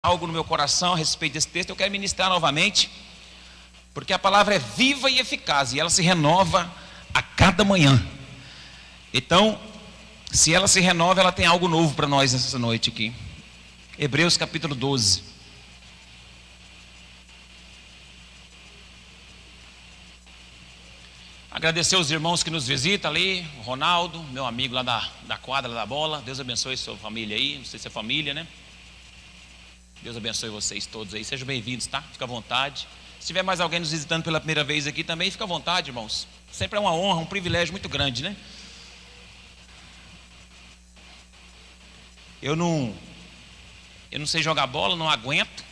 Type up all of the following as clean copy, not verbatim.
algo no meu coração a respeito desse texto. Eu quero ministrar novamente, porque a palavra é viva e eficaz, e ela se renova a cada manhã. Então, se ela se renova, ela tem algo novo para nós nessa noite aqui. Hebreus capítulo 12. Agradecer aos irmãos que nos visitam ali, o Ronaldo, meu amigo lá da quadra da bola. Deus abençoe sua família aí, não sei se é família, né? Deus abençoe vocês todos aí, sejam bem-vindos, tá? Fica à vontade. Se tiver mais alguém nos visitando pela primeira vez aqui também, fica à vontade, irmãos. Sempre é uma honra, um privilégio muito grande, né? Eu não sei jogar bola, não aguento,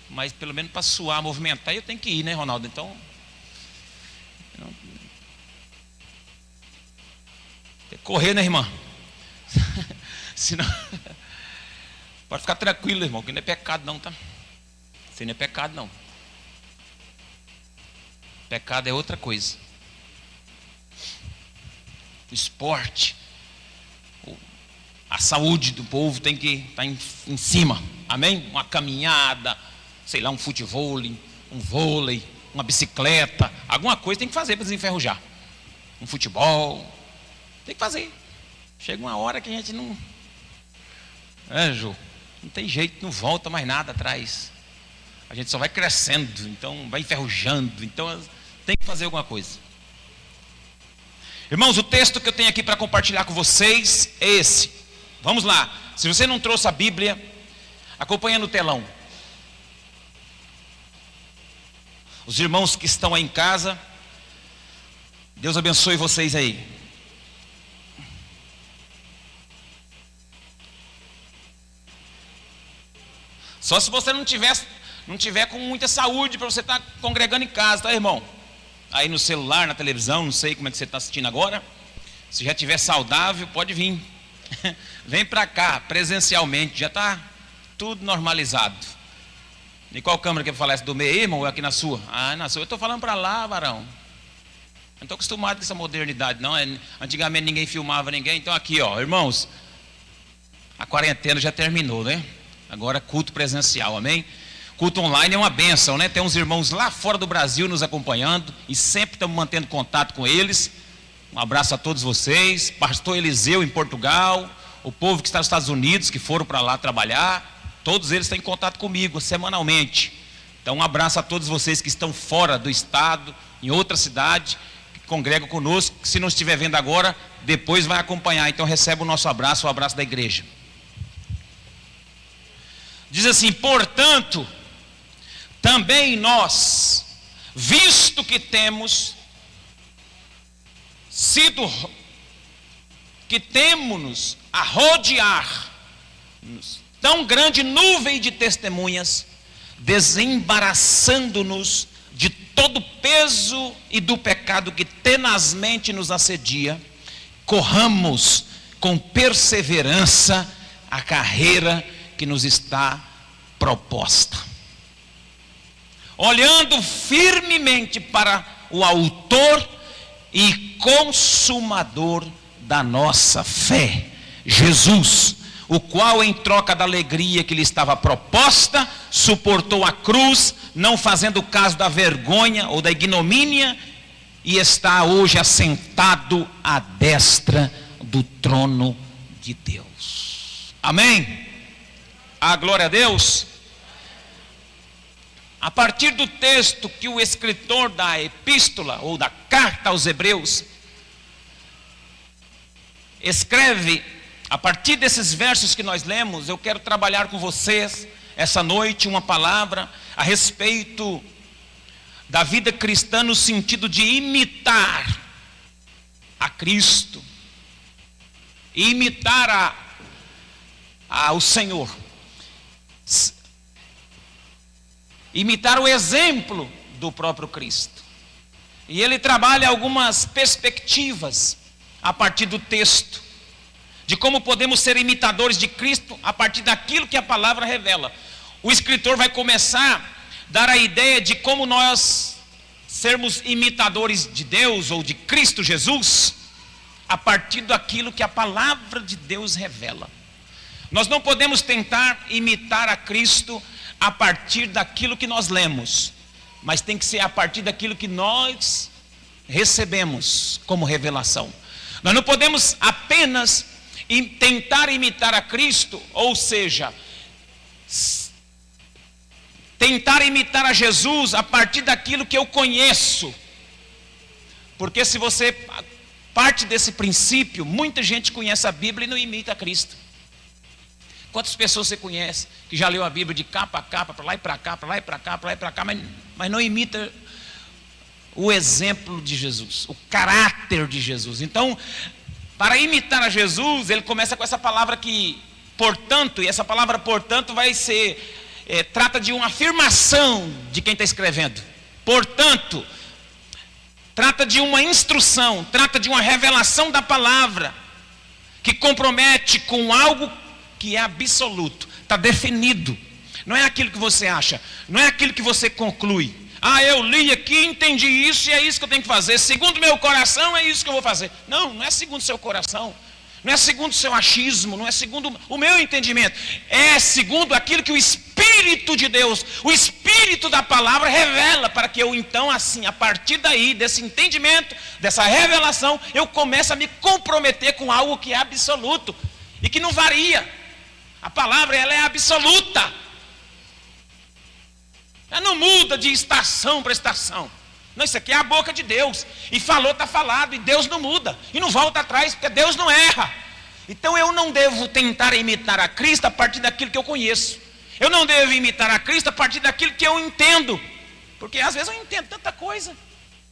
mas pelo menos para suar, movimentar, eu tenho que ir, né, Ronaldo? Então, tem que correr, né, irmã? Senão, pode ficar tranquilo, irmão, que não é pecado não, tá? Isso não é pecado não. Pecado é outra coisa. O esporte, a saúde do povo tem que estar em cima, amém? Uma caminhada, sei lá, um futevôlei, um vôlei, uma bicicleta, alguma coisa tem que fazer para desenferrujar. Um futebol, tem que fazer. Chega uma hora que a gente não... Jô, não tem jeito, não volta mais nada atrás. A gente só vai crescendo, então vai enferrujando, então tem que fazer alguma coisa. Irmãos, o texto que eu tenho aqui para compartilhar com vocês é esse. Vamos lá, se você não trouxe a Bíblia, acompanha no telão. Os irmãos que estão aí em casa, Deus abençoe vocês aí. Só se você não tiver com muita saúde para você estar congregando em casa, tá, irmão? Aí no celular, na televisão, não sei como é que você está assistindo agora. Se já estiver saudável, pode vir. Vem para cá, presencialmente, já está tudo normalizado. E qual câmera que eu falar? Essa do meio, irmão, ou aqui na sua? Ah, na sua. Eu estou falando para lá, varão. Eu não estou acostumado com essa modernidade, não. Antigamente ninguém filmava ninguém. Então aqui, ó, irmãos, a quarentena já terminou, né? Agora culto presencial, amém? Culto online é uma bênção, né? Tem uns irmãos lá fora do Brasil nos acompanhando e sempre estamos mantendo contato com eles. Um abraço a todos vocês. Pastor Eliseu em Portugal, o povo que está nos Estados Unidos, que foram para lá trabalhar, todos eles têm contato comigo semanalmente. Então um abraço a todos vocês que estão fora do estado, em outra cidade, que congregam conosco. Se não estiver vendo agora, depois vai acompanhar. Então recebe o nosso abraço, o abraço da igreja. Diz assim: portanto, também nós, visto que temos que temos-nos a rodear tão grande nuvem de testemunhas, desembaraçando-nos de todo o peso e do pecado que tenazmente nos assedia, corramos com perseverança a carreira que nos está proposta, olhando firmemente para o autor e consumador da nossa fé, Jesus, o qual em troca da alegria que lhe estava proposta, suportou a cruz, não fazendo caso da vergonha ou da ignomínia, e está hoje assentado à destra do trono de Deus. Amém? A glória a Deus. A partir do texto que o escritor da epístola ou da carta aos Hebreus escreve, a partir desses versos que nós lemos, eu quero trabalhar com vocês essa noite uma palavra a respeito da vida cristã no sentido de imitar a Cristo, e imitar ao Senhor. Imitar o exemplo do próprio Cristo. E ele trabalha algumas perspectivas a partir do texto, de como podemos ser imitadores de Cristo a partir daquilo que a palavra revela. O escritor vai começar a dar a ideia de como nós sermos imitadores de Deus ou de Cristo Jesus a partir daquilo que a palavra de Deus revela. Nós não podemos tentar imitar a Cristo a partir daquilo que nós lemos, mas tem que ser a partir daquilo que nós recebemos como revelação. Nós não podemos apenas tentar imitar a Cristo, ou seja, tentar imitar a Jesus a partir daquilo que eu conheço. Porque se você parte desse princípio, muita gente conhece a Bíblia e não imita a Cristo. Quantas pessoas você conhece que já leu a Bíblia de capa a capa, para lá e para cá, para lá e para cá, para lá e para cá, mas não imita o exemplo de Jesus, o caráter de Jesus. Então, para imitar a Jesus, ele começa com essa palavra que, portanto, e essa palavra portanto vai ser, trata de uma afirmação de quem está escrevendo. Portanto, trata de uma instrução, trata de uma revelação da palavra, que compromete com algo que é absoluto, está definido. Não é aquilo que você acha, não é aquilo que você conclui. Eu li aqui, entendi isso e é isso que eu tenho que fazer. Segundo meu coração, é isso que eu vou fazer. Não é segundo o seu coração. Não é segundo o seu achismo. Não é segundo o meu entendimento. É segundo aquilo que o Espírito de Deus, o Espírito da palavra revela. Para que eu então, assim, a partir daí, desse entendimento, dessa revelação, eu comece a me comprometer com algo que é absoluto. E que não varia. A palavra, ela é absoluta. Ela não muda de estação para estação. Não, isso aqui é a boca de Deus. E falou, está falado. E Deus não muda. E não volta atrás, porque Deus não erra. Então eu não devo tentar imitar a Cristo a partir daquilo que eu conheço. Eu não devo imitar a Cristo a partir daquilo que eu entendo. Porque às vezes eu entendo tanta coisa.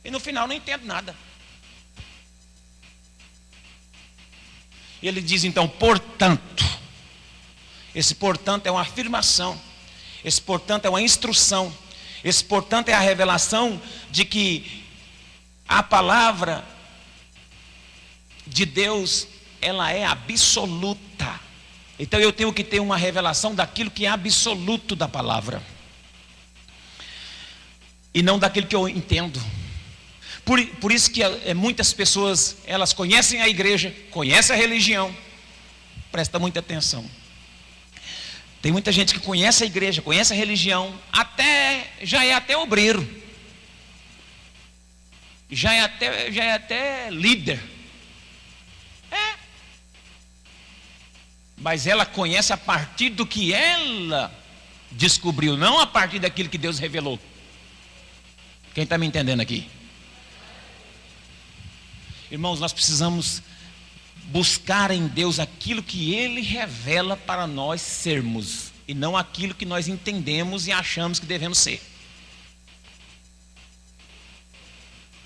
E no final não entendo nada. Ele diz então, portanto. Esse portanto é uma afirmação. Esse portanto é uma instrução. Esse portanto é a revelação de que a palavra de Deus, ela é absoluta. Então eu tenho que ter uma revelação daquilo que é absoluto da palavra. E não daquilo que eu entendo. Por isso que muitas pessoas, elas conhecem a igreja, conhecem a religião. Presta muita atenção. Tem muita gente que conhece a igreja, conhece a religião, já é até obreiro. Já é até líder. Mas ela conhece a partir do que ela descobriu, não a partir daquilo que Deus revelou. Quem está me entendendo aqui? Irmãos, nós precisamos buscar em Deus aquilo que Ele revela para nós sermos, e não aquilo que nós entendemos e achamos que devemos ser.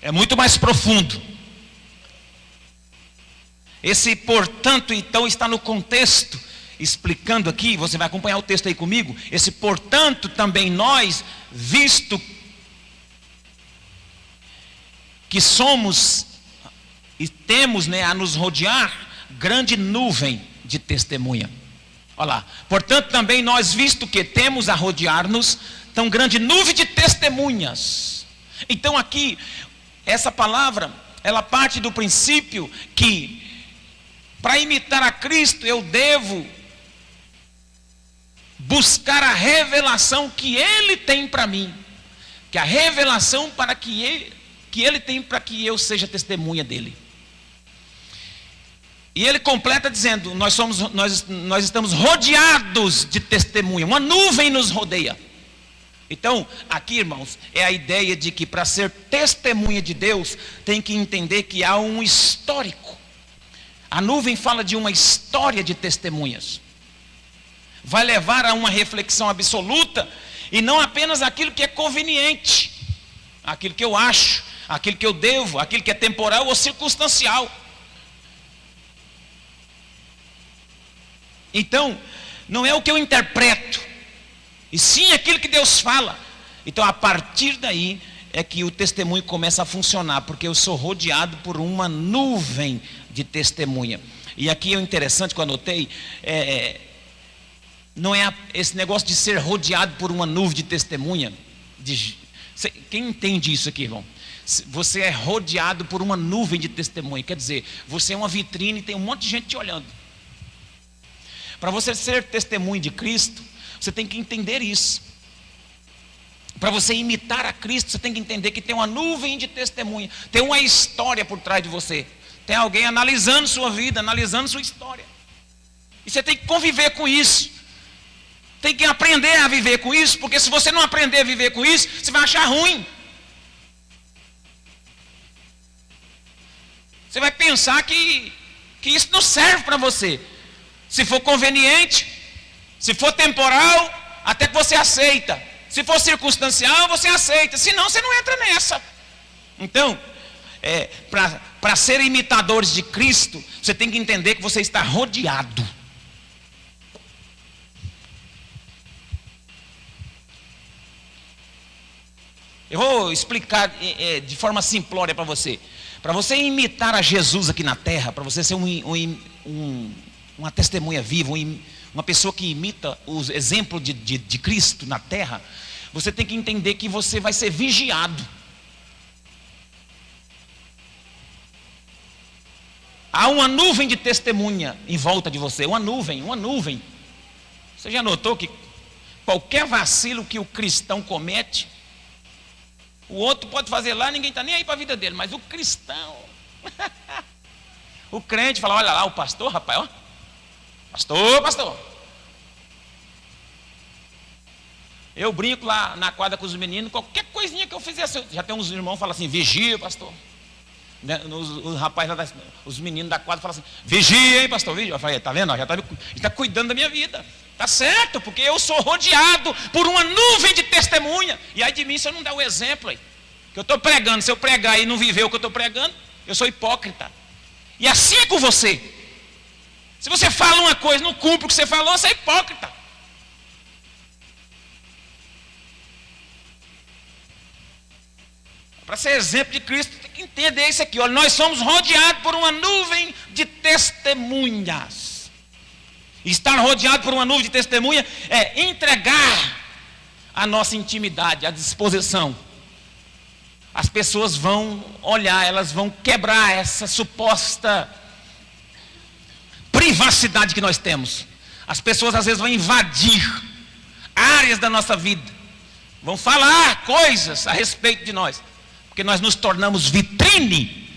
É muito mais profundo. Esse portanto então está no contexto, explicando aqui, você vai acompanhar o texto aí comigo. Esse portanto também nós, visto que somos e temos, a nos rodear grande nuvem de testemunha. Olha lá. Portanto, também nós, visto que temos a rodear-nos tão grande nuvem de testemunhas. Então aqui, essa palavra, ela parte do princípio que para imitar a Cristo eu devo buscar a revelação que Ele tem para mim. Que a revelação para que Ele tem para que eu seja testemunha dEle. E ele completa dizendo, nós estamos rodeados de testemunha, uma nuvem nos rodeia. Então, aqui, irmãos, é a ideia de que para ser testemunha de Deus, tem que entender que há um histórico. A nuvem fala de uma história de testemunhas. Vai levar a uma reflexão absoluta, e não apenas aquilo que é conveniente, aquilo que eu acho, aquilo que eu devo, aquilo que é temporal ou circunstancial. Então, não é o que eu interpreto, e sim aquilo que Deus fala. Então, a partir daí é que o testemunho começa a funcionar, porque eu sou rodeado por uma nuvem de testemunha. E aqui é interessante que eu anotei, não é esse negócio de ser rodeado por uma nuvem de testemunha. Quem entende isso aqui, irmão? Você é rodeado por uma nuvem de testemunha, quer dizer, você é uma vitrine e tem um monte de gente te olhando. Para você ser testemunho de Cristo, você tem que entender isso. Para você imitar a Cristo, você tem que entender que tem uma nuvem de testemunha, tem uma história por trás de você. Tem alguém analisando sua vida, analisando sua história. E você tem que conviver com isso. Tem que aprender a viver com isso, porque se você não aprender a viver com isso, você vai achar ruim. Você vai pensar que isso não serve para você. Se for conveniente, se for temporal, até que você aceita. Se for circunstancial, você aceita. Senão, você não entra nessa. Então, para ser imitadores de Cristo, você tem que entender que você está rodeado. Eu vou explicar de forma simplória para você. Para você imitar a Jesus aqui na terra, para você ser uma testemunha viva, uma pessoa que imita o exemplo de Cristo na terra, você tem que entender que você vai ser vigiado. Há uma nuvem de testemunha em volta de você, uma nuvem. Você já notou que qualquer vacilo que o cristão comete, o outro pode fazer lá, ninguém está nem aí para a vida dele, mas o cristão, o crente fala, olha lá o pastor, rapaz, ó. Pastor. Eu brinco lá na quadra com os meninos, qualquer coisinha que eu fizesse, já tem uns irmãos que falam assim, vigia, pastor. Os rapazes, os meninos da quadra falam assim, vigia, hein, pastor, vigia. Eu falei, tá vendo? Já está cuidando da minha vida. Tá certo, porque eu sou rodeado por uma nuvem de testemunha. E aí de mim, se eu não der o exemplo aí, que eu estou pregando, se eu pregar e não viver o que eu estou pregando, eu sou hipócrita. E assim é com você. Se você fala uma coisa, não cumpre o que você falou, você é hipócrita. Para ser exemplo de Cristo, tem que entender isso aqui. Olha, nós somos rodeados por uma nuvem de testemunhas. Estar rodeado por uma nuvem de testemunha é entregar a nossa intimidade, a disposição. As pessoas vão olhar, elas vão quebrar essa suposta privacidade que nós temos. As pessoas às vezes vão invadir áreas da nossa vida, vão falar coisas a respeito de nós, porque nós nos tornamos vitrine.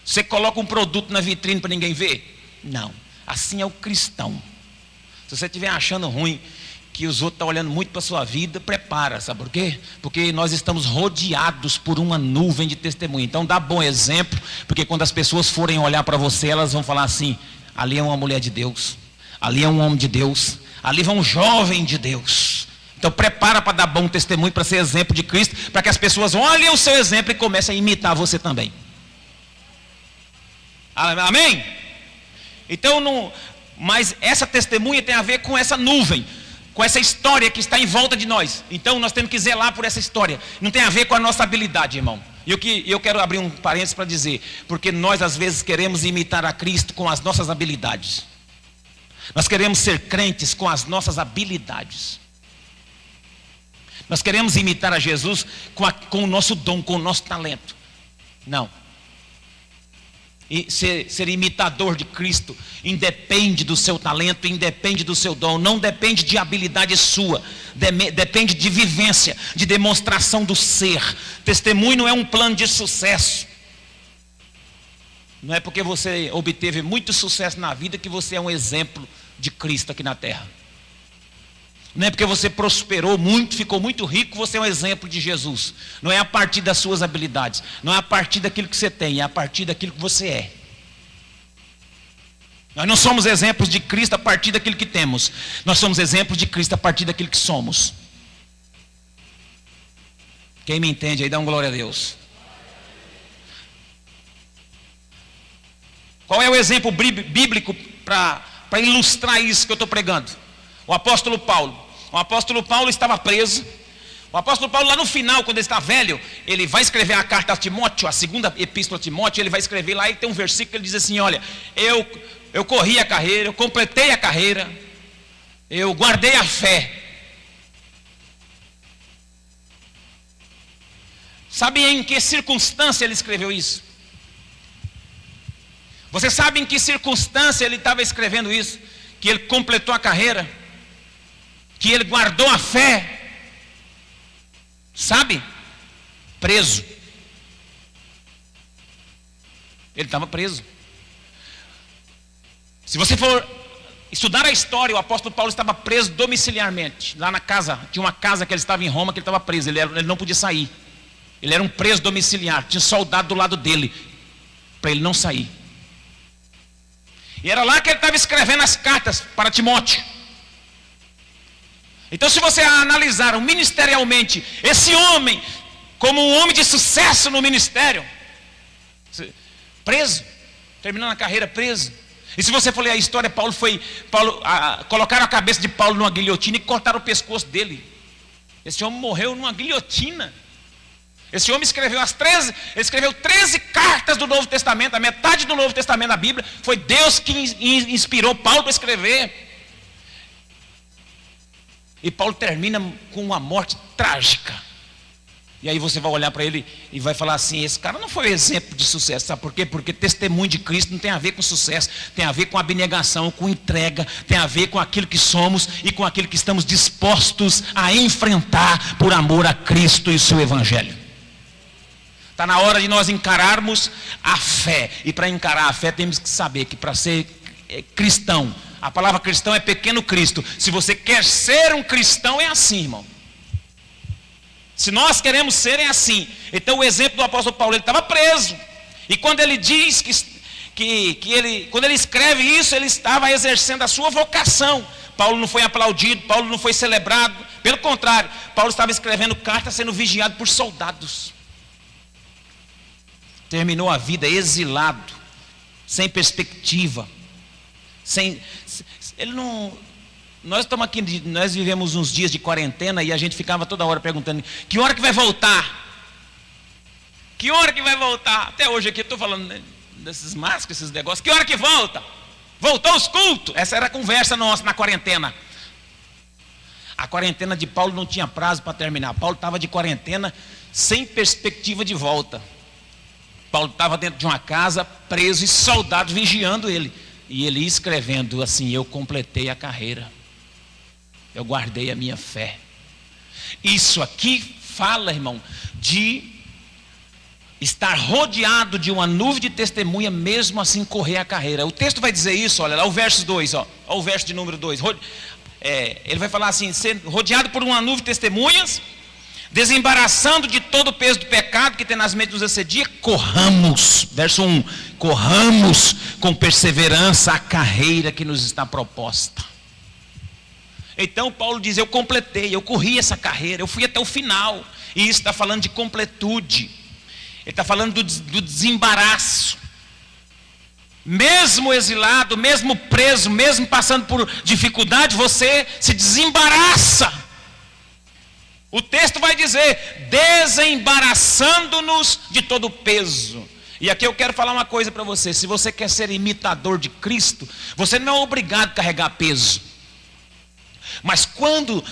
Você coloca um produto na vitrine para ninguém ver? Não, assim é o cristão. Se você estiver achando ruim que os outros estão olhando muito para a sua vida, prepara, sabe por quê? Porque nós estamos rodeados por uma nuvem de testemunha. Então dá bom exemplo, porque quando as pessoas forem olhar para você, elas vão falar assim, ali é uma mulher de Deus, ali é um homem de Deus, ali vai um jovem de Deus. Então prepara para dar bom testemunho, para ser exemplo de Cristo, para que as pessoas olhem o seu exemplo e comecem a imitar você também. Amém? Então, mas essa testemunha tem a ver com essa nuvem, com essa história que está em volta de nós. Então nós temos que zelar por essa história. Não tem a ver com a nossa habilidade, irmão. E eu quero abrir um parênteses para dizer, porque nós às vezes queremos imitar a Cristo com as nossas habilidades. Nós queremos ser crentes com as nossas habilidades. Nós queremos imitar a Jesus com o nosso dom, com o nosso talento. Não. E ser imitador de Cristo independe do seu talento, independe do seu dom, não depende de habilidade sua, depende de vivência, de demonstração do ser. Testemunho não é um plano de sucesso. Não é porque você obteve muito sucesso na vida que você é um exemplo de Cristo aqui na terra. Não é porque você prosperou muito, ficou muito rico, você é um exemplo de Jesus. Não é a partir das suas habilidades, não é a partir daquilo que você tem, é a partir daquilo que você é. Nós não somos exemplos de Cristo a partir daquilo que temos. Nós somos exemplos de Cristo a partir daquilo que somos. Quem me entende aí, dá um glória a Deus. Qual é o exemplo bíblico para ilustrar isso que eu estou pregando? O apóstolo Paulo. O apóstolo Paulo estava preso. O apóstolo Paulo, lá no final, quando ele está velho, ele vai escrever a carta a Timóteo, a segunda epístola a Timóteo. Ele vai escrever lá e tem um versículo que ele diz assim: olha, eu corri a carreira, eu completei a carreira, eu guardei a fé. Sabe em que circunstância ele escreveu isso? Você sabe em que circunstância ele estava escrevendo isso? Que ele completou a carreira? que ele guardou a fé, sabe? Preso. Ele estava preso. Se você for estudar a história, o apóstolo Paulo estava preso domiciliarmente, lá na casa, tinha uma casa que ele estava em Roma, que ele estava preso, ele não podia sair. Ele era um preso domiciliar, tinha soldado do lado dele, para ele não sair. E era lá que ele estava escrevendo as cartas para Timóteo. Então, se você analisar ministerialmente esse homem como um homem de sucesso no ministério, preso, terminando a carreira preso. E se você for ler a história, colocaram a cabeça de Paulo numa guilhotina e cortaram o pescoço dele. Esse homem morreu numa guilhotina. Esse homem escreveu 13 cartas do Novo Testamento, a metade do Novo Testamento da Bíblia. Foi Deus que inspirou Paulo para escrever. E Paulo termina com uma morte trágica. E aí você vai olhar para ele e vai falar assim: esse cara não foi exemplo de sucesso. Sabe por quê? Porque testemunho de Cristo não tem a ver com sucesso, tem a ver com abnegação, com entrega, tem a ver com aquilo que somos e com aquilo que estamos dispostos a enfrentar por amor a Cristo e o seu Evangelho. Está na hora de nós encararmos a fé. E para encarar a fé temos que saber que para ser cristão, a palavra cristão é pequeno Cristo. Se você quer ser um cristão, é assim, irmão. Se nós queremos ser, é assim. Então o exemplo do apóstolo Paulo, ele estava preso. E quando ele diz quando ele escreve isso, ele estava exercendo a sua vocação. Paulo não foi aplaudido, Paulo não foi celebrado. Pelo contrário, Paulo estava escrevendo cartas sendo vigiado por soldados. Terminou a vida exilado, sem perspectiva. Nós estamos aqui, nós vivemos uns dias de quarentena e a gente ficava toda hora perguntando: que hora que vai voltar? Que hora que vai voltar? Até hoje aqui eu estou falando desses máscaras, esses negócios. Que hora que volta? Voltou os cultos? Essa era a conversa nossa na quarentena. A quarentena de Paulo não tinha prazo para terminar. Paulo estava de quarentena sem perspectiva de volta. Paulo estava dentro de uma casa, preso, e soldados vigiando ele. E ele escrevendo assim: eu completei a carreira, eu guardei a minha fé. Isso aqui fala, irmão, de estar rodeado de uma nuvem de testemunha, mesmo assim correr a carreira. O texto vai dizer isso, olha lá, o verso 2, olha o verso de número 2. Ele vai falar assim: ser rodeado por uma nuvem de testemunhas, desembaraçando de todo o peso do pecado que tem nas mentes nos assedia, corramos, verso 1, corramos com perseverança a carreira que nos está proposta. Então Paulo diz: eu completei, eu corri essa carreira, eu fui até o final. E isso está falando de completude. Ele está falando do desembaraço. Mesmo exilado, mesmo preso, mesmo passando por dificuldade, você se desembaraça. O texto vai dizer: desembaraçando-nos de todo o peso. E aqui eu quero falar uma coisa para você: se você quer ser imitador de Cristo, você não é obrigado a carregar peso. Mas quando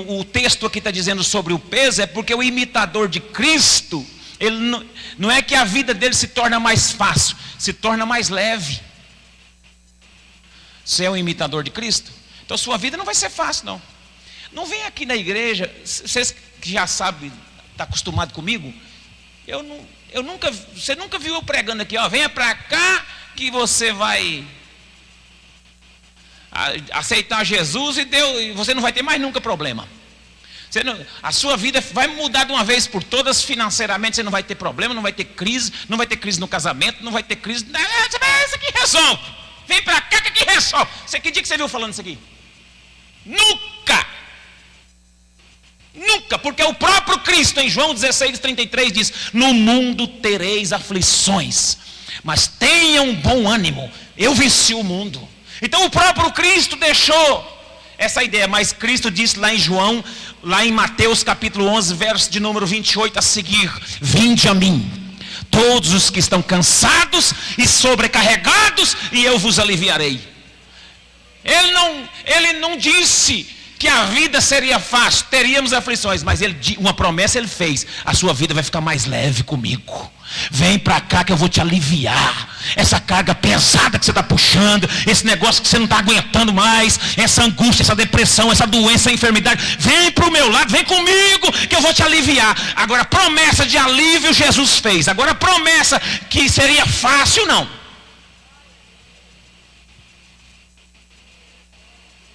o texto aqui está dizendo sobre o peso, é porque o imitador de Cristo, ele não é que a vida dele se torna mais fácil, se torna mais leve. Você é um imitador de Cristo? Então sua vida não vai ser fácil, não. Não vem aqui na igreja, vocês que já sabem, está acostumado comigo, você nunca viu eu pregando aqui, ó, venha para cá que você vai aceitar Jesus e você não vai ter mais nunca problema. A sua vida vai mudar de uma vez por todas financeiramente, você não vai ter problema, não vai ter crise no casamento, não vai ter crise, isso aqui resolve, vem para cá que aqui resolve. Que dia que você viu falando isso aqui? Nunca, porque o próprio Cristo em João 16:33 diz: no mundo tereis aflições, mas tenham bom ânimo, eu venci o mundo. Então o próprio Cristo deixou essa ideia, mas Cristo disse lá em Mateus capítulo 11, verso de número 28 a seguir: vinde a mim, todos os que estão cansados e sobrecarregados, e eu vos aliviarei. Ele não disse que a vida seria fácil, teríamos aflições, mas uma promessa ele fez: a sua vida vai ficar mais leve comigo. Vem para cá que eu vou te aliviar. Essa carga pesada que você está puxando, esse negócio que você não está aguentando mais, essa angústia, essa depressão, essa doença, essa enfermidade, vem para o meu lado, vem comigo que eu vou te aliviar. Agora, promessa de alívio Jesus fez. Agora, promessa que seria fácil, não.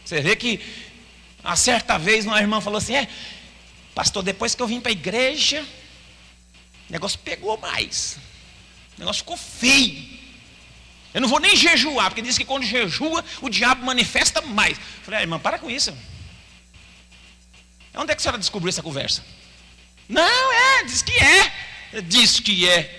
Você vê que a certa vez uma irmã falou assim: pastor, depois que eu vim para a igreja, o negócio pegou mais, o negócio ficou feio. Eu não vou nem jejuar, porque diz que quando jejua, o diabo manifesta mais. Eu falei: irmã, para com isso. Onde é que a senhora descobriu essa conversa? Não, diz que é. Diz que é.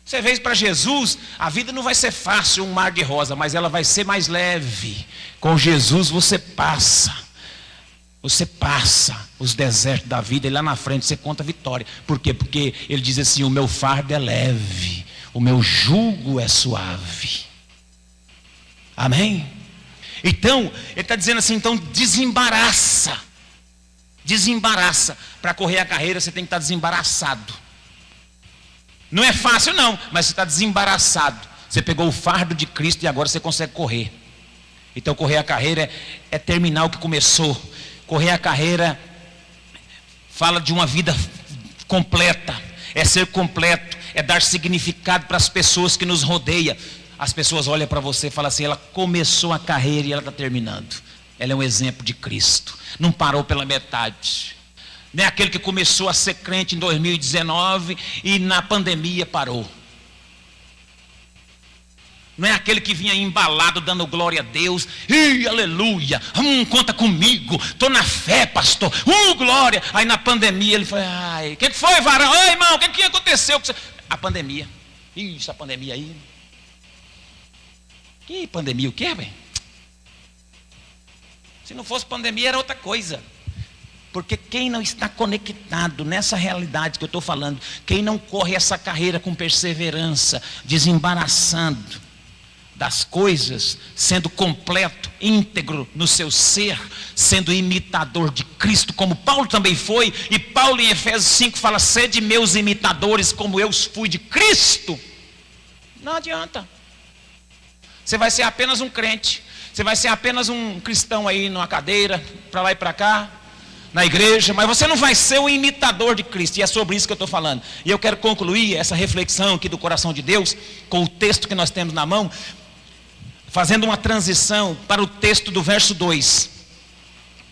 Você vê para Jesus, a vida não vai ser fácil, um mar de rosa, mas ela vai ser mais leve. Com Jesus você passa os desertos da vida, e lá na frente você conta vitória. Por quê? Porque ele diz assim: o meu fardo é leve, o meu jugo é suave. Amém? Então, ele está dizendo assim: então desembaraça. Para correr a carreira você tem que estar desembaraçado. Não é fácil não, mas você está desembaraçado. Você pegou o fardo de Cristo e agora você consegue correr. Então correr a carreira é terminar o que começou. Correr a carreira fala de uma vida completa. É ser completo, é dar significado para as pessoas que nos rodeiam. As pessoas olham para você e falam assim: ela começou a carreira e ela está terminando. Ela é um exemplo de Cristo. Não parou pela metade. Não é aquele que começou a ser crente em 2019 e na pandemia parou. Não é aquele que vinha embalado dando glória a Deus. Aleluia, conta comigo, estou na fé, pastor. Glória. Aí na pandemia ele falou: o que foi, varão? Oi, irmão, o que aconteceu? A pandemia. Essa pandemia aí. Que pandemia o quê, velho? Se não fosse pandemia era outra coisa. Porque quem não está conectado nessa realidade que eu estou falando, quem não corre essa carreira com perseverança, desembaraçando das coisas, sendo completo, íntegro no seu ser, sendo imitador de Cristo, como Paulo também foi. E Paulo em Efésios 5 fala: sede meus imitadores como eu fui de Cristo. Não adianta. Você vai ser apenas um crente, você vai ser apenas um cristão aí numa cadeira, para lá e para cá, na igreja, mas você não vai ser o imitador de Cristo. E é sobre isso que eu estou falando. E eu quero concluir essa reflexão aqui do coração de Deus com o texto que nós temos na mão, fazendo uma transição para o texto do verso 2.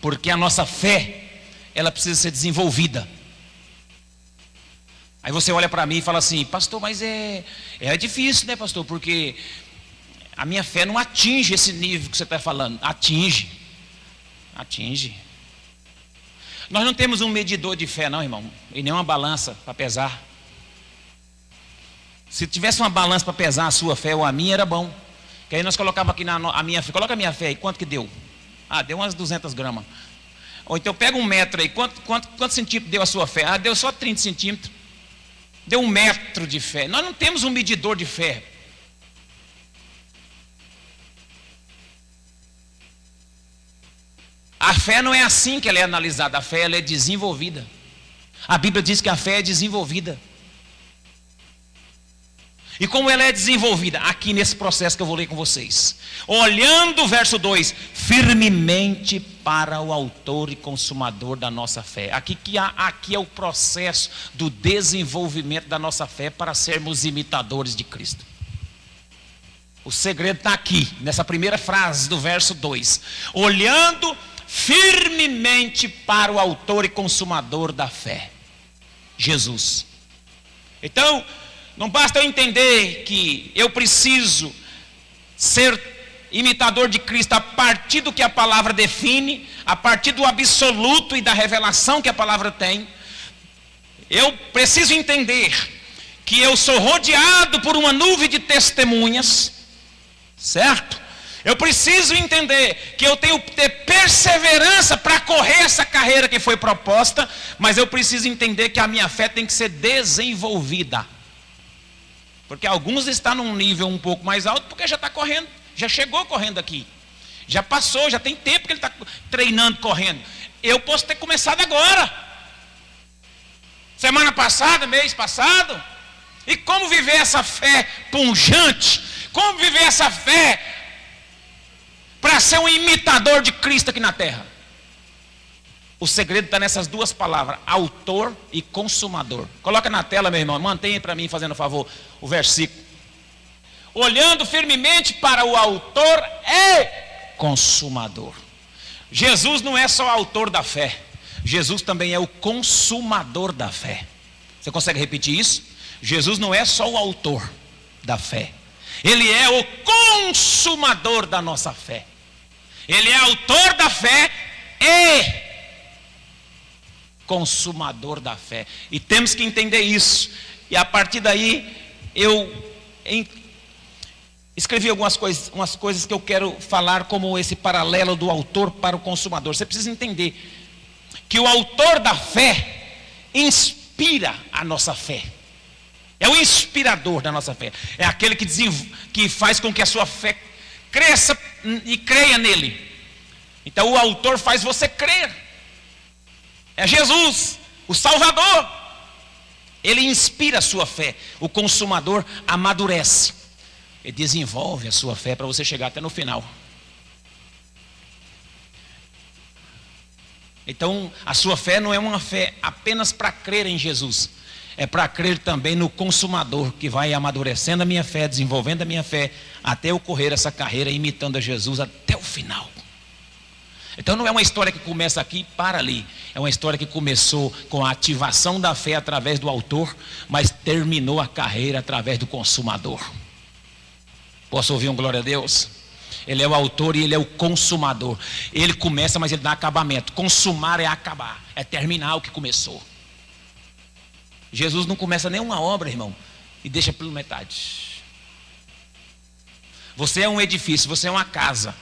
Porque a nossa fé, ela precisa ser desenvolvida. Aí você olha para mim e fala assim: pastor, mas é difícil, né, pastor? Porque a minha fé não atinge esse nível que você está falando. Atinge. Nós não temos um medidor de fé, não, irmão, e nem uma balança para pesar. Se tivesse uma balança para pesar a sua fé ou a minha, era bom. Que aí nós colocávamos aqui a minha fé. Coloca a minha fé aí, quanto que deu? Deu umas 200 gramas. Ou então pega 1 metro aí, quantos centímetros deu a sua fé? Deu só 30 centímetros. Deu 1 metro de fé. Nós não temos um medidor de fé. A fé não é assim que ela é analisada. A fé ela é desenvolvida. A Bíblia diz que a fé é desenvolvida. E como ela é desenvolvida? Aqui nesse processo que eu vou ler com vocês. Olhando o verso 2: firmemente para o autor e consumador da nossa fé. Aqui é o processo do desenvolvimento da nossa fé para sermos imitadores de Cristo. O segredo está aqui, nessa primeira frase do verso 2. Olhando firmemente para o autor e consumador da fé, Jesus. Então, não basta eu entender que eu preciso ser imitador de Cristo a partir do que a palavra define, a partir do absoluto e da revelação que a palavra tem. Eu preciso entender que eu sou rodeado por uma nuvem de testemunhas, certo? Eu preciso entender que eu tenho que ter perseverança para correr essa carreira que foi proposta, mas eu preciso entender que a minha fé tem que ser desenvolvida. Porque alguns estão num nível um pouco mais alto porque já está correndo, já chegou correndo aqui. Já passou, já tem tempo que ele está treinando, correndo. Eu posso ter começado agora. Semana passada, mês passado. E como viver essa fé pungente? Como viver essa fé para ser um imitador de Cristo aqui na terra? O segredo está nessas duas palavras, autor e consumador. Coloca na tela, meu irmão, mantenha para mim, fazendo favor, o versículo. Olhando firmemente para o autor e consumador. Jesus não é só autor da fé, Jesus também é o consumador da fé. Você consegue repetir isso? Jesus não é só o autor da fé, Ele é o consumador da nossa fé. Ele é autor da fé e consumador da fé. E temos que entender isso. E a partir daí eu escrevi umas coisas que eu quero falar como esse paralelo do autor para o consumador. Você precisa entender que o autor da fé inspira a nossa fé. É o inspirador da nossa fé. É aquele que faz com que a sua fé cresça e creia nele. Então o autor faz você crer. É Jesus, o Salvador. Ele inspira a sua fé. O consumador amadurece. Ele desenvolve a sua fé para você chegar até no final. Então a sua fé não é uma fé apenas para crer em Jesus. É para crer também no consumador, que vai amadurecendo a minha fé, desenvolvendo a minha fé, até eu correr essa carreira imitando a Jesus até o final. Então não é uma história que começa aqui e para ali. É uma história que começou com a ativação da fé através do autor, mas terminou a carreira através do consumador. Posso ouvir um glória a Deus? Ele é o autor e ele é o consumador. Ele começa, mas ele dá acabamento. Consumar é acabar, é terminar o que começou. Jesus não começa nenhuma obra, irmão, e deixa pela metade. Você é um edifício, você é uma casa.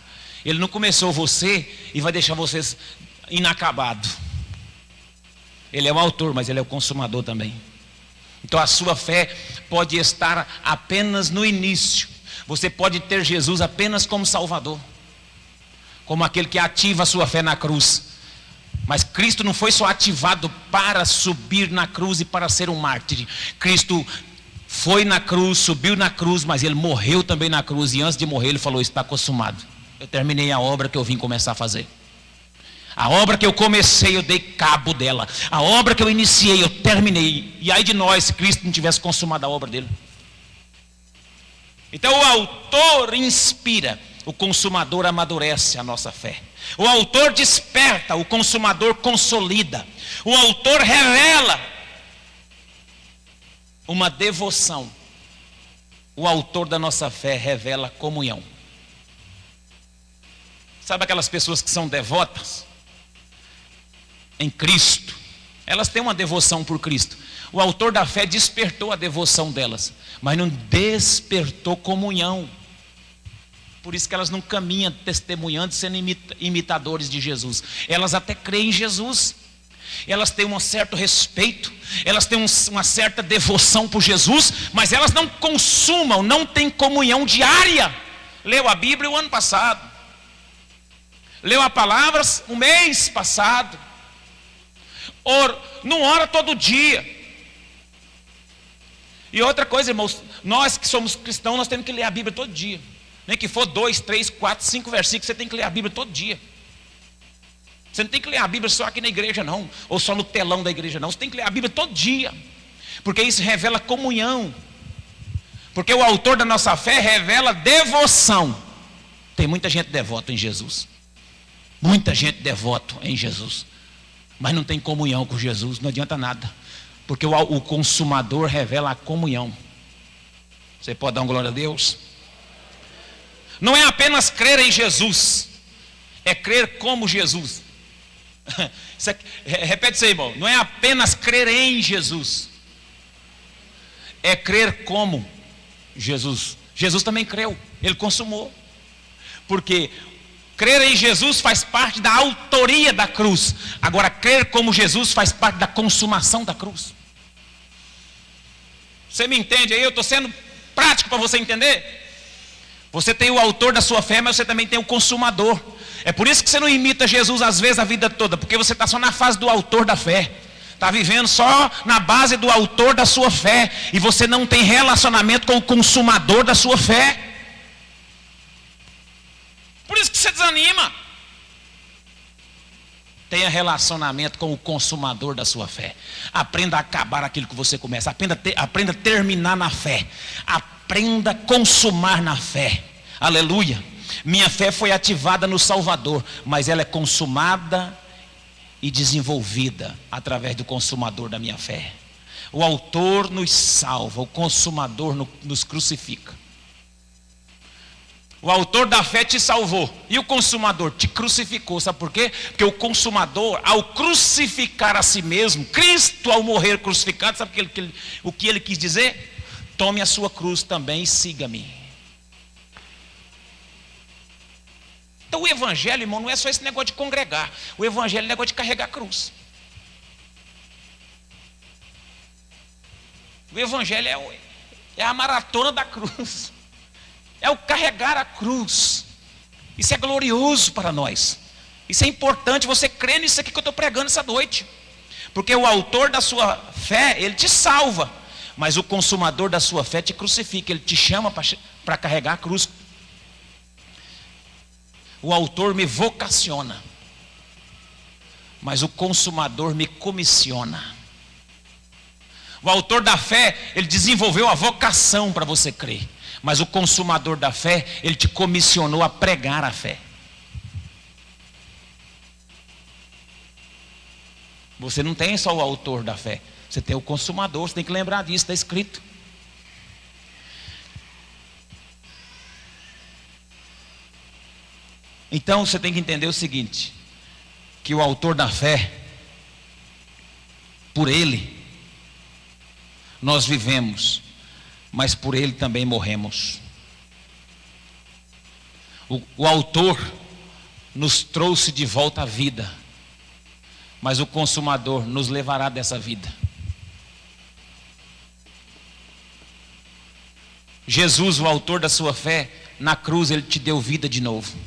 Ele não começou você e vai deixar você inacabado. Ele é o autor, mas ele é o consumador também. Então a sua fé pode estar apenas no início. Você pode ter Jesus apenas como Salvador, como aquele que ativa a sua fé na cruz. Mas Cristo não foi só ativado para subir na cruz e para ser um mártir. Cristo foi na cruz, subiu na cruz, mas ele morreu também na cruz. E antes de morrer ele falou: está consumado. Eu terminei a obra que eu vim começar a fazer. A obra que eu comecei, eu dei cabo dela. A obra que eu iniciei, eu terminei. E ai de nós se Cristo não tivesse consumado a obra dele. Então o autor inspira, o consumador amadurece a nossa fé. O autor desperta, o consumador consolida. O autor revela uma devoção. O autor da nossa fé revela comunhão. Sabe aquelas pessoas que são devotas em Cristo? Elas têm uma devoção por Cristo. O autor da fé despertou a devoção delas, mas não despertou comunhão. Por isso que elas não caminham testemunhando, sendo imitadores de Jesus. Elas até creem em Jesus. Elas têm um certo respeito. Elas têm uma certa devoção por Jesus. Mas elas não consumam, não têm comunhão diária. Leu a Bíblia o ano passado. Leu a palavra o mês passado. Não ora todo dia. E outra coisa, irmãos, nós que somos cristãos, nós temos que ler a Bíblia todo dia. Nem que for 2, 3, 4, 5 versículos, você tem que ler a Bíblia todo dia. Você não tem que ler a Bíblia só aqui na igreja não, ou só no telão da igreja não. Você tem que ler a Bíblia todo dia, porque isso revela comunhão. Porque o autor da nossa fé revela devoção. Tem muita gente devota em Jesus. Muita gente devota em Jesus. Mas não tem comunhão com Jesus, não adianta nada. Porque o consumador revela a comunhão. Você pode dar uma glória a Deus? Não é apenas crer em Jesus, é crer como Jesus. Repete isso aí, irmão. Não é apenas crer em Jesus, é crer como Jesus. Jesus também creu, ele consumou. Porque crer em Jesus faz parte da autoria da cruz. Agora, crer como Jesus faz parte da consumação da cruz. Você me entende aí? Eu estou sendo prático para você entender. Você tem o autor da sua fé, mas você também tem o consumador. É por isso que você não imita Jesus às vezes a vida toda, porque você está só na fase do autor da fé. Está vivendo só na base do autor da sua fé. E você não tem relacionamento com o consumador da sua fé. Por isso que você desanima. Tenha relacionamento com o consumador da sua fé. Aprenda a acabar aquilo que você começa. Aprenda a terminar na fé. Aprenda a consumar na fé. Aleluia. Minha fé foi ativada no Salvador, mas ela é consumada e desenvolvida através do consumador da minha fé. O autor nos salva, o consumador nos crucifica. O autor da fé te salvou e o consumador te crucificou. Sabe por quê? Porque o consumador, ao crucificar a si mesmo, Cristo ao morrer crucificado, sabe o que ele quis dizer? Tome a sua cruz também e siga-me. Então o evangelho, irmão, não é só esse negócio de congregar. O evangelho é negócio de carregar a cruz. O evangelho é a maratona da cruz. É o carregar a cruz. Isso é glorioso para nós. Isso é importante, você crê nisso aqui que eu estou pregando essa noite. Porque o autor da sua fé, ele te salva. Mas o consumador da sua fé te crucifica. Ele te chama para carregar a cruz. O autor me vocaciona. Mas o consumador me comissiona. O autor da fé, ele desenvolveu a vocação para você crer. Mas o consumador da fé, ele te comissionou a pregar a fé. Você não tem só o autor da fé, você tem o consumador, você tem que lembrar disso, está escrito. Então você tem que entender o seguinte, que o autor da fé, por ele, nós vivemos, mas por ele também morremos. O autor nos trouxe de volta à vida, mas o consumador nos levará dessa vida. Jesus, o autor da sua fé, na cruz ele te deu vida de novo.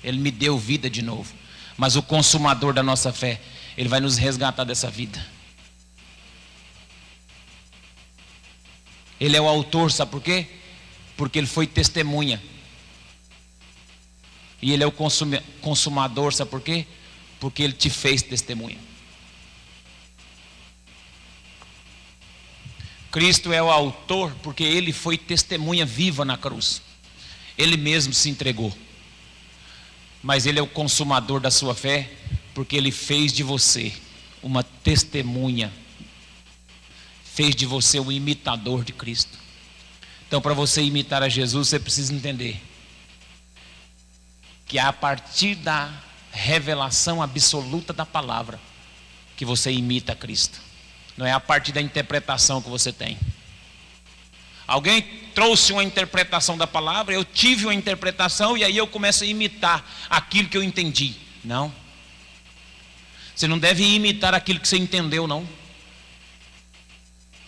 Ele me deu vida de novo. Mas o consumador da nossa fé, ele vai nos resgatar dessa vida. Ele é o autor, sabe por quê? Porque ele foi testemunha. E ele é o consumador, sabe por quê? Porque ele te fez testemunha. Cristo é o autor porque ele foi testemunha viva na cruz. Ele mesmo se entregou. Mas ele é o consumador da sua fé porque ele fez de você uma testemunha. Fez de você um imitador de Cristo. Então, para você imitar a Jesus, você precisa entender que é a partir da revelação absoluta da palavra que você imita a Cristo. Não é a partir da interpretação que você tem. Alguém trouxe uma interpretação da palavra, eu tive uma interpretação e aí eu começo a imitar aquilo que eu entendi. Não. Você não deve imitar aquilo que você entendeu, não.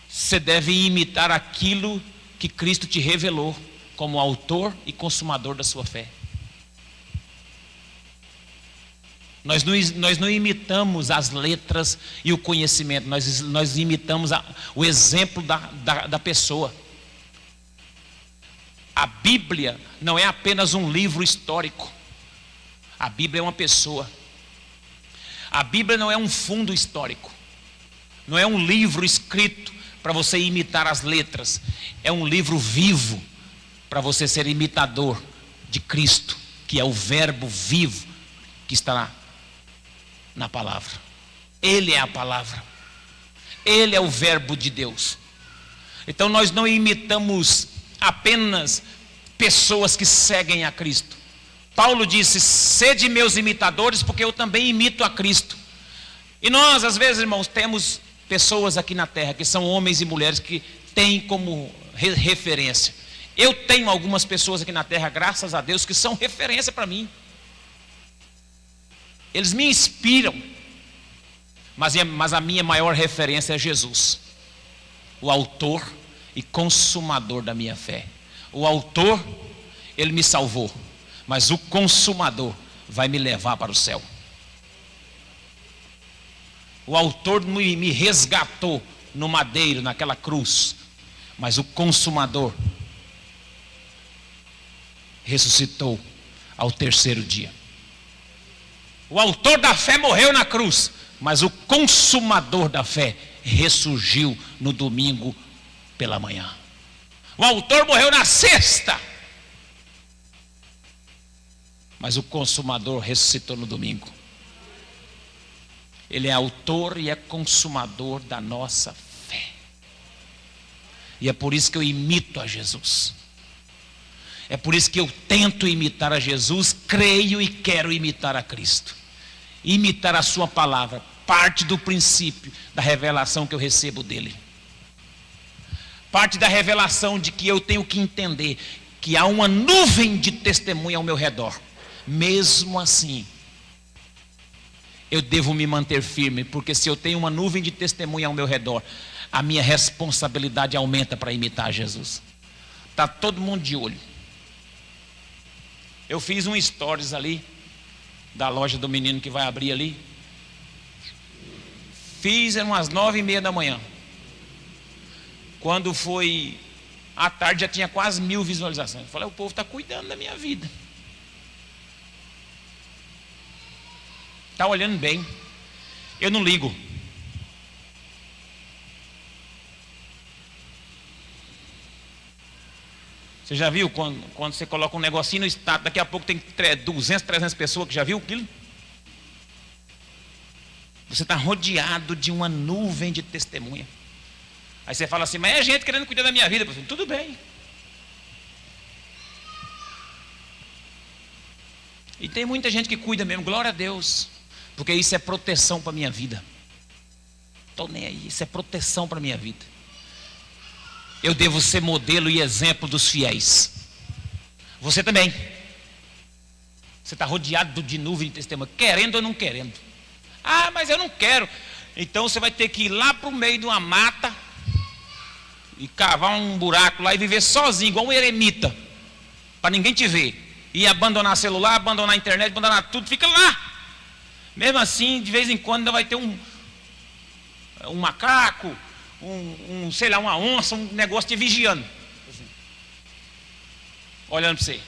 Você deve imitar aquilo que Cristo te revelou como autor e consumador da sua fé. Nós não imitamos as letras e o conhecimento, nós imitamos o exemplo da pessoa. A Bíblia não é apenas um livro histórico. A Bíblia é uma pessoa. A Bíblia não é um fundo histórico. Não é um livro escrito para você imitar as letras. É um livro vivo para você ser imitador de Cristo, que é o verbo vivo que está na palavra. Ele é a palavra. Ele é o verbo de Deus. Então nós não imitamos apenas pessoas que seguem a Cristo. Paulo disse: sede meus imitadores, porque eu também imito a Cristo. E nós, às vezes, irmãos, temos pessoas aqui na terra que são homens e mulheres que têm como referência. Eu tenho algumas pessoas aqui na terra, graças a Deus, que são referência para mim. Eles me inspiram. Mas a minha maior referência é Jesus, o autor e consumador da minha fé. O autor, ele me salvou, mas o consumador vai me levar para o céu. O autor me resgatou no madeiro, naquela cruz, mas o consumador ressuscitou ao terceiro dia. O autor da fé morreu na cruz, mas o consumador da fé ressurgiu no domingo pela manhã. O autor morreu na sexta, mas o consumador ressuscitou no domingo. Ele é autor e é consumador da nossa fé. E é por isso que eu imito a Jesus. É por isso que eu tento imitar a Jesus, creio e quero imitar a Cristo. Imitar a sua palavra, parte do princípio da revelação que eu recebo dele. Parte da revelação de que eu tenho que entender que há uma nuvem de testemunha ao meu redor. Mesmo assim, eu devo me manter firme, porque se eu tenho uma nuvem de testemunha ao meu redor, a minha responsabilidade aumenta para imitar Jesus. Está todo mundo de olho. Eu fiz um stories ali, da loja do menino que vai abrir ali. Fiz umas 9h30 da manhã. Quando foi à tarde já tinha quase 1000 visualizações. Eu falei, o povo está cuidando da minha vida. Está olhando bem. Eu não ligo. Você já viu quando você coloca um negocinho no status, daqui a pouco tem 200, 300 pessoas que já viu aquilo? Você está rodeado de uma nuvem de testemunha. Aí você fala assim, mas é gente querendo cuidar da minha vida. Falo, tudo bem. E tem muita gente que cuida mesmo, glória a Deus. Porque isso é proteção para a minha vida. Estou nem aí, isso é proteção para a minha vida. Eu devo ser modelo e exemplo dos fiéis. Você também. Você está rodeado de nuvem de testemunha, querendo ou não querendo. Ah, mas eu não quero. Então você vai ter que ir lá para o meio de uma mata e cavar um buraco lá e viver sozinho, igual um eremita, para ninguém te ver. E abandonar celular, abandonar a internet, abandonar tudo, fica lá. Mesmo assim, de vez em quando ainda vai ter um macaco, sei lá, uma onça, um negócio te vigiando, assim, olhando para você.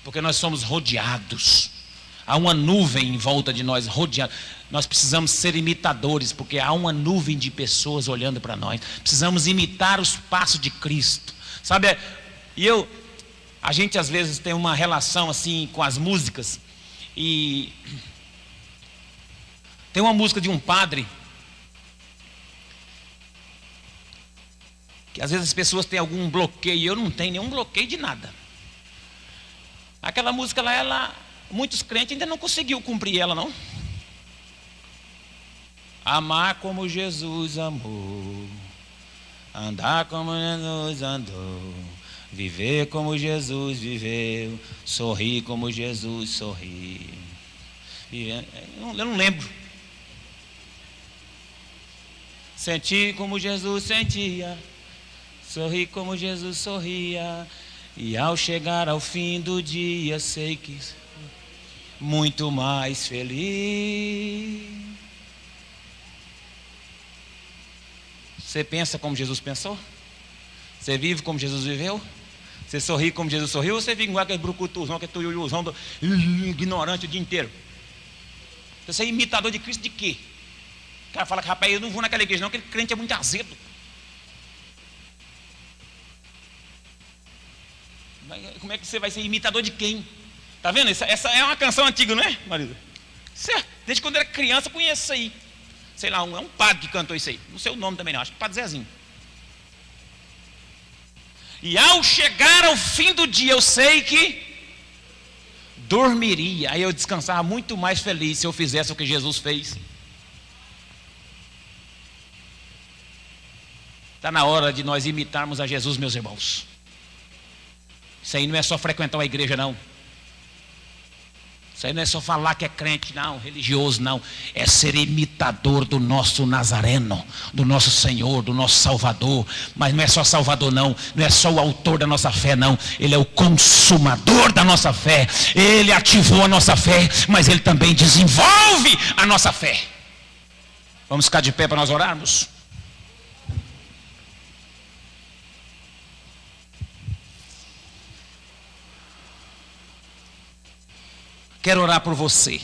Porque nós somos rodeados. Há uma nuvem em volta de nós, rodeada. Nós precisamos ser imitadores, porque há uma nuvem de pessoas olhando para nós. Precisamos imitar os passos de Cristo. Sabe, a gente às vezes tem uma relação assim com as músicas. E tem uma música de um padre, que às vezes as pessoas têm algum bloqueio, e eu não tenho nenhum bloqueio de nada. Aquela música lá, muitos crentes ainda não conseguiu cumprir ela, não. Amar como Jesus amou, andar como Jesus andou, viver como Jesus viveu, sorrir como Jesus sorriu. Eu não lembro. Sentir como Jesus sentia, sorrir como Jesus sorria, e ao chegar ao fim do dia sei que muito mais feliz. Você pensa como Jesus pensou? Você vive como Jesus viveu? Você sorri como Jesus sorriu? Ou você vive igual aquele brucutuzão, aquele tuiuiuzão ignorante o dia inteiro? Você é imitador de Cristo de quê? O cara fala que, rapaz, eu não vou naquela igreja não, aquele crente é muito azedo. Como é que você vai ser imitador de quem? Tá vendo? Essa é uma canção antiga, não é, marido? Certo. Desde quando eu era criança eu conheço isso aí. Sei lá, é um padre que cantou isso aí. Não sei o nome também não, acho que Padre Zezinho. E ao chegar ao fim do dia eu sei que dormiria. Aí eu descansava muito mais feliz se eu fizesse o que Jesus fez. Está na hora de nós imitarmos a Jesus, meus irmãos. Isso aí não é só frequentar uma igreja, não. Isso aí não é só falar que é crente, não, religioso, não. É ser imitador do nosso Nazareno, do nosso Senhor, do nosso Salvador. Mas não é só Salvador, não. Não é só o autor da nossa fé, não. Ele é o consumador da nossa fé. Ele ativou a nossa fé, mas Ele também desenvolve a nossa fé. Vamos ficar de pé para nós orarmos? Quero orar por você.